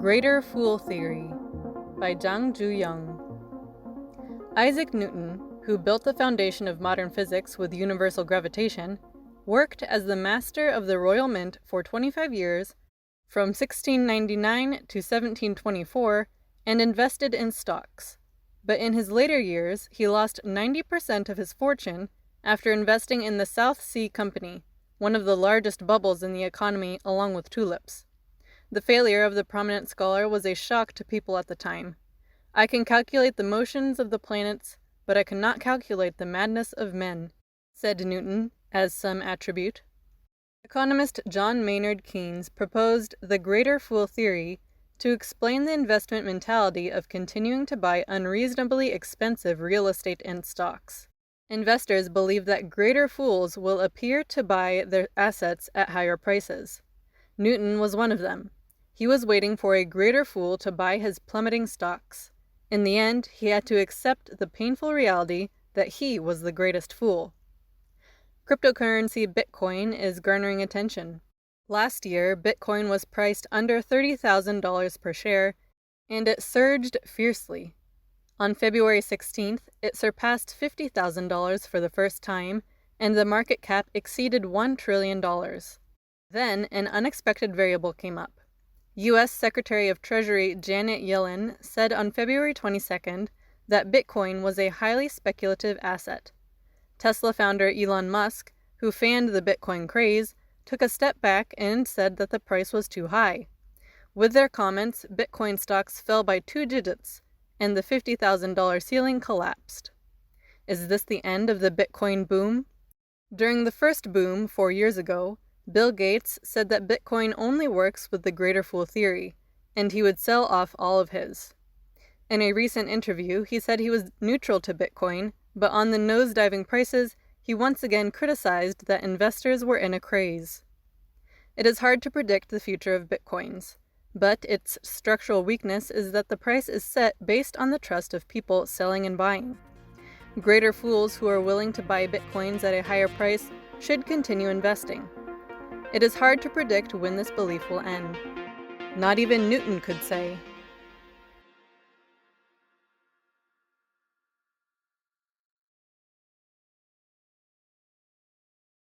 Greater Fool Theory by Zhang Zhuyoung. Isaac Newton, who built the foundation of modern physics with universal gravitation, worked as the master of the Royal Mint for 25 years, from 1699 to 1724, and invested in stocks. But in his later years, he lost 90% of his fortune after investing in the South Sea Company, one of the largest bubbles in the economy along with tulips. The failure of the prominent scholar was a shock to people at the time. "I can calculate the motions of the planets, but I cannot calculate the madness of men," said Newton, as some attribute. Economist John Maynard Keynes proposed the Greater Fool Theory to explain the investment mentality of continuing to buy unreasonably expensive real estate and stocks. Investors believe that greater fools will appear to buy their assets at higher prices. Newton was one of them. He was waiting for a greater fool to buy his plummeting stocks. In the end, he had to accept the painful reality that he was the greatest fool. Cryptocurrency Bitcoin is garnering attention. Last year, Bitcoin was priced under $30,000 per share, and it surged fiercely. On February 16th, it surpassed $50,000 for the first time, and the market cap exceeded $1 trillion. Then, an unexpected variable came up. U.S. Secretary of Treasury Janet Yellen said on February 22nd that Bitcoin was a highly speculative asset. Tesla founder Elon Musk, who fanned the Bitcoin craze, took a step back and said that the price was too high. With their comments, Bitcoin stocks fell by 2 digits, and the $50,000 ceiling collapsed. Is this the end of the Bitcoin boom? During the first boom 4 years ago, Bill Gates said that Bitcoin only works with the Greater Fool Theory, and he would sell off all of his. In a recent interview, he said he was neutral to Bitcoin, but on the nosediving prices, he once again criticized that investors were in a craze. It is hard to predict the future of Bitcoins, but its structural weakness is that the price is set based on the trust of people selling and buying. Greater fools who are willing to buy Bitcoins at a higher price should continue investing. It is hard to predict when this belief will end. Not even Newton could say.